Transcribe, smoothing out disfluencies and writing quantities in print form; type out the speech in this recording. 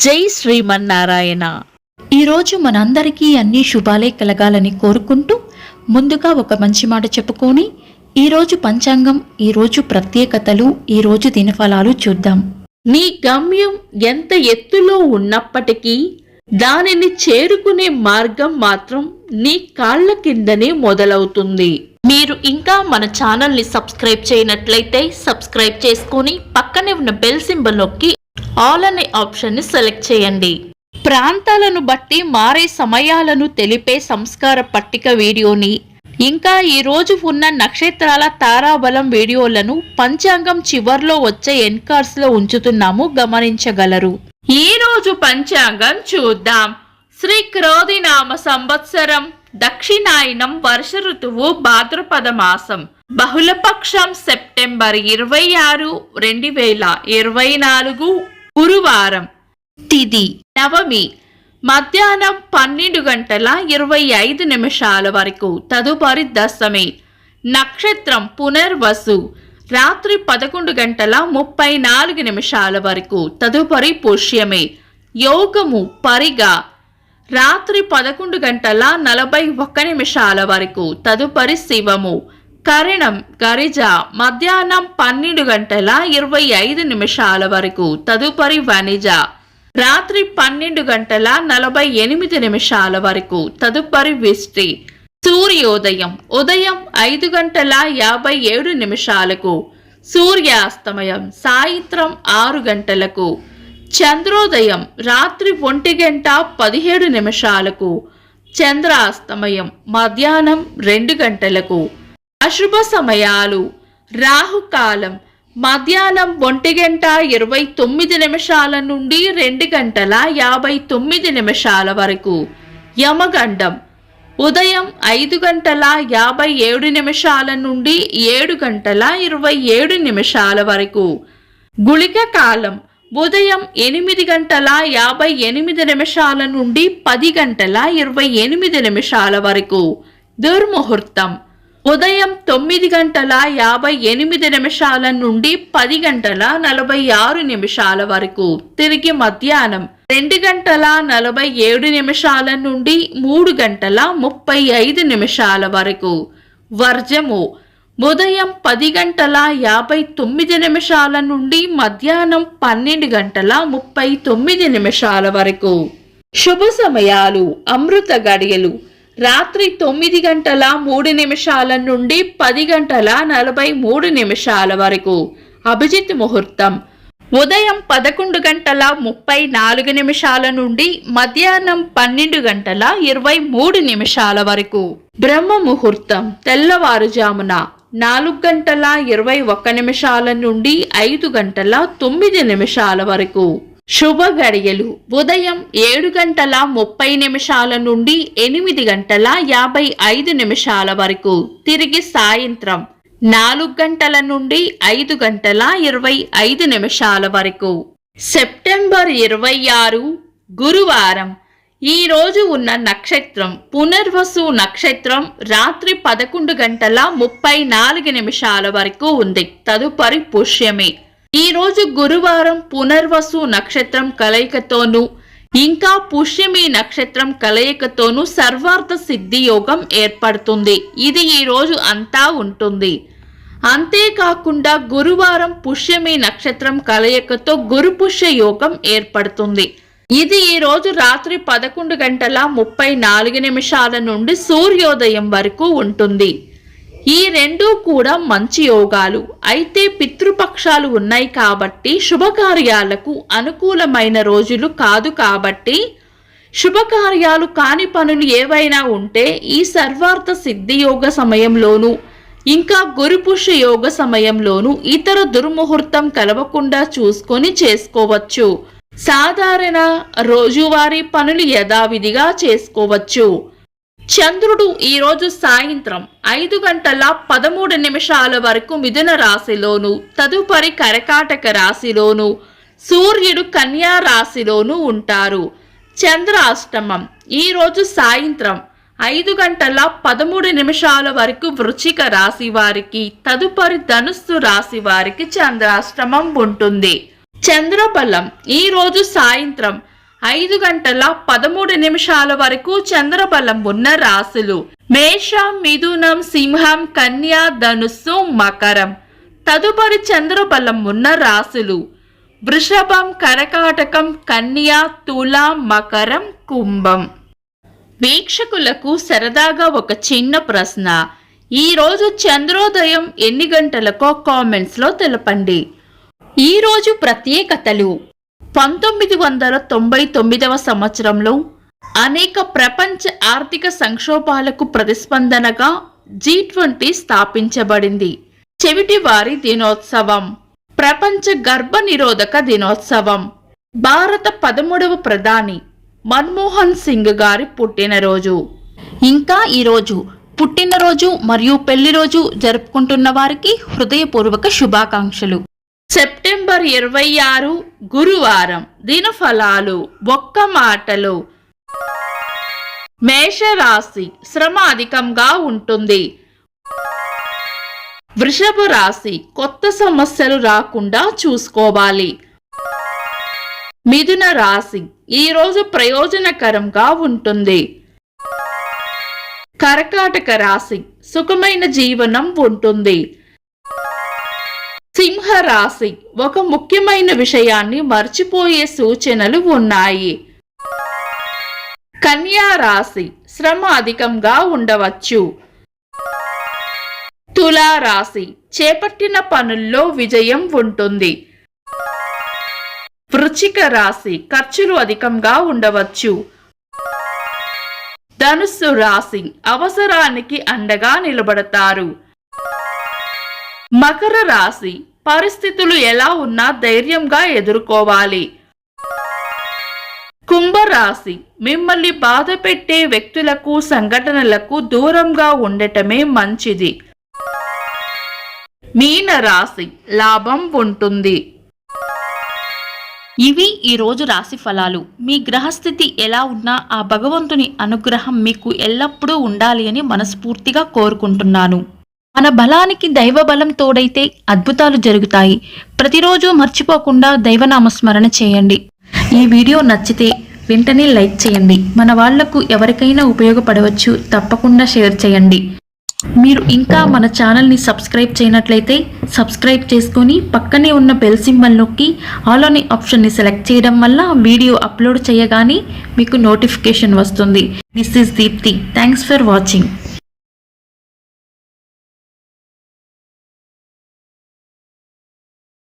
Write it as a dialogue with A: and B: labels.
A: జై శ్రీమన్నారాయణ.
B: ఈరోజు మనందరికీ అన్ని శుభాలే కలగాలని కోరుకుంటూ ముందుగా ఒక మంచి మాట చెప్పుకొని ఈరోజు పంచాంగం, ఈరోజు ప్రత్యేకతలు, ఈరోజు దినఫలాలు చూద్దాం.
A: నీ గమ్యం ఎంత ఎత్తులో ఉన్నప్పటికీ దానిని చేరుకునే మార్గం మాత్రం నీ కాళ్ల కిందనే మొదలవుతుంది. మీరు ఇంకా మన ఛానల్ని సబ్స్క్రైబ్ చేయనట్లయితే సబ్స్క్రైబ్ చేసుకొని పక్కనే ఉన్న బెల్ సింబల్ నొక్కి ఆల్ అనే ఆప్షన్ని సెలెక్ట్ చేయండి. ప్రాంతాలను బట్టి మారే సమయాలను తెలిపే సంస్కార పట్టిక వీడియోని, ఇంకా ఈ రోజు ఉన్న నక్షత్రాల తారాబలం వీడియోలను పంచాంగం చివర్లో వచ్చే ఎన్కార్డ్స్ లో ఉంచుతున్నాము, గమనించగలరు. ఈ రోజు పంచాంగం చూద్దాం. శ్రీ క్రోధినామ సంవత్సరం, దక్షిణాయనం, వర్ష ఋతువు, భాద్రపద మాసం, బహుళపక్షం, సెప్టెంబర్ 26, 2024, గురువారం. తిథి నవమి, మధ్యాహ్నం 12:25 వరకు, తదుపరి దశమి. నక్షత్రం పునర్వసు, రాత్రి 11:34 వరకు, తదుపరి పుష్యమి. యోగము పరిగా, రాత్రి 11:41 వరకు, తదుపరి శివము. కరణం గరిజ, మధ్యాహ్నం 12:25 వరకు, తదుపరి వనిజ. రాత్రి 12:48 వరకు, తదుపరి విష్టి. సూర్యోదయం ఉదయం 5:57, సూర్యాస్తమయం సాయంత్రం 6 గంటలకు. చంద్రోదయం రాత్రి 1:17, చంద్రాస్తమయం మధ్యాహ్నం 2 గంటలకు. అశుభ సమయాలు: రాహుకాలం మధ్యాహ్నం 1:29 నుండి 2:59 వరకు. యమగండం ఉదయం 5:57 నుండి 7:27 వరకు. గుళిక కాలం ఉదయం 8:58 నుండి 10:28 వరకు. దుర్ముహూర్తం ఉదయం 9:58 నుండి 10:46 వరకు. తిరిగి మధ్యాహ్నం 2:47 నుండి 3:35 వరకు. వర్జము ఉదయం 10:59 నుండి మధ్యాహ్నం 12:39 వరకు. శుభ సమయాలు: అమృత గడియలు రాత్రి 9:03 నుండి 10:43 వరకు. అభిజిత్ ముహూర్తం ఉదయం 11:34 నుండి మధ్యాహ్నం 12:23 వరకు. బ్రహ్మ ముహూర్తం తెల్లవారుజామున 4:21 నుండి 5:09 వరకు. శుభ గడియలు ఉదయం 7:30 నుండి 8:55 వరకు. తిరిగి సాయంత్రం 4 గంటల నుండి 5:25 వరకు. సెప్టెంబర్ 26, గురువారం. ఈ రోజు ఉన్న నక్షత్రం పునర్వసు నక్షత్రం, రాత్రి 11:34 వరకు ఉంది, తదుపరి పుష్యమి. ఈ రోజు గురువారం పునర్వసు నక్షత్రం కలయికతోనూ ఇంకా పుష్యమి నక్షత్రం కలయికతోనూ సర్వార్థ సిద్ధి యోగం ఏర్పడుతుంది. ఇది ఈ రోజు అంతా ఉంటుంది. అంతేకాకుండా గురువారం పుష్యమి నక్షత్రం కలయికతో గురు పుష్య యోగం ఏర్పడుతుంది. ఇది ఈ రోజు రాత్రి 11:34 నుండి సూర్యోదయం వరకు ఉంటుంది. ఈ రెండూ కూడా మంచి యోగాలు. అయితే పితృపక్షాలు ఉన్నాయి కాబట్టి శుభకార్యాలకు అనుకూలమైన రోజులు కాదు. కాబట్టి శుభకార్యాలు కాని పనులు ఏవైనా ఉంటే ఈ సర్వార్థ సిద్ధి యోగ సమయంలోనూ ఇంకా గురుపుష్య యోగ సమయంలోనూ ఇతర దుర్ముహూర్తం కలవకుండా చూసుకొని చేసుకోవచ్చు. సాధారణ రోజువారీ పనులు యథావిధిగా చేసుకోవచ్చు. చంద్రుడు ఈరోజు సాయంత్రం 5:13 వరకు మిథున రాశిలోను, తదుపరి కర్కాటక రాశిలోను, సూర్యుడు కన్యా రాశిలోను ఉంటారు. చంద్రాష్టమం ఈరోజు సాయంత్రం 5:13 వరకు వృశ్చిక రాశి వారికి, తదుపరి ధనుస్సు రాశి వారికి చంద్రాష్టమం ఉంటుంది. చంద్రబలం ఈ రోజు సాయంత్రం 5:13 వరకు చంద్రబలం ఉన్న రాశులు మేషం, మిథునం, సింహం, కన్య, ధనుస్సు, మకరం. తదుపరి చంద్రబలం ఉన్న రాశులు వృషభం, కర్కాటకం, కన్య, తుల, మకరం, కుంభం. వీక్షకులకు సరదాగా ఒక చిన్న ప్రశ్న. ఈ రోజు చంద్రోదయం ఎన్ని గంటలకో కామెంట్స్ లో తెలపండి.
B: ఈ రోజు ప్రత్యేకతలు.
A: 1999వ సంవత్సరంలో అనేక ప్రపంచ ఆర్థిక సంక్షోభాలకు ప్రతిస్పందనగా G20 స్థాపించబడింది. చెవిటివారి దినోత్సవం, ప్రపంచ గర్భ నిరోధక దినోత్సవం, భారత 13వ ప్రధాని మన్మోహన్ సింగ్ గారి పుట్టినరోజు.
B: ఇంకా ఈరోజు పుట్టినరోజు మరియు పెళ్లి రోజు జరుపుకుంటున్న వారికి హృదయపూర్వక శుభాకాంక్షలు.
A: సెప్టెంబర్ 26 గురువారం. దినఫలాలు. ఒక్క మాటలో మేషరాశి శ్రమ అధికంగా ఉంటుంది. వృషభ రాశి కొత్త సమస్యలు రాకుండా చూసుకోవాలి. మిథున రాశి ఈ రోజు ప్రయోజనకరంగా ఉంటుంది. కర్కాటక రాశి సుఖమైన జీవనం ఉంటుంది. సింహ రాశి ఒక ముఖ్యమైన విషయాన్ని మర్చిపోయే సూచనలు ఉన్నాయి. కన్యా రాశి శ్రమ అధికంగా ఉండవచ్చు. తులా రాశి చేపట్టిన పనుల్లో విజయం ఉంటుంది. వృశ్చిక రాశి ఖర్చులు అధికంగా ఉండవచ్చు. ధనుస్సు రాశి అవసరానికి అండగా నిలబడతారు. మకర రాశి పరిస్థితులు ఎలా ఉన్నా ధైర్యంగా ఎదుర్కోవాలి. కుంభరాశి మిమ్మల్ని బాధ పెట్టే వ్యక్తులకు, సంఘటనలకు దూరంగా ఉండటమే మంచిది. మీన రాశి లాభం ఉంటుంది.
B: ఇవి ఈ రోజు రాశి ఫలాలు. మీ గ్రహస్థితి ఎలా ఉన్నా ఆ భగవంతుని అనుగ్రహం మీకు ఎల్లప్పుడూ ఉండాలి అని మనస్ఫూర్తిగా కోరుకుంటున్నాను. మన బలానికి దైవ బలం తోడైతే అద్భుతాలు జరుగుతాయి. ప్రతిరోజు మర్చిపోకుండా దైవనామస్మరణ చేయండి. ఈ వీడియో నచ్చితే వెంటనే లైక్ చేయండి. మన వాళ్లకు ఎవరికైనా ఉపయోగపడవచ్చు. తప్పకుండా షేర్ చేయండి. మీరు ఇంకా మన ఛానల్ని సబ్స్క్రైబ్ చేయనట్లయితే సబ్స్క్రైబ్ చేసుకొని పక్కనే ఉన్న బెల్ సింబల్ నొక్కి ఆల్ అనే ఆప్షన్ని సెలెక్ట్ చేయడం వల్ల వీడియో అప్లోడ్ చేయగానే మీకు నోటిఫికేషన్ వస్తుంది. This is Deepti. Thanks for watching.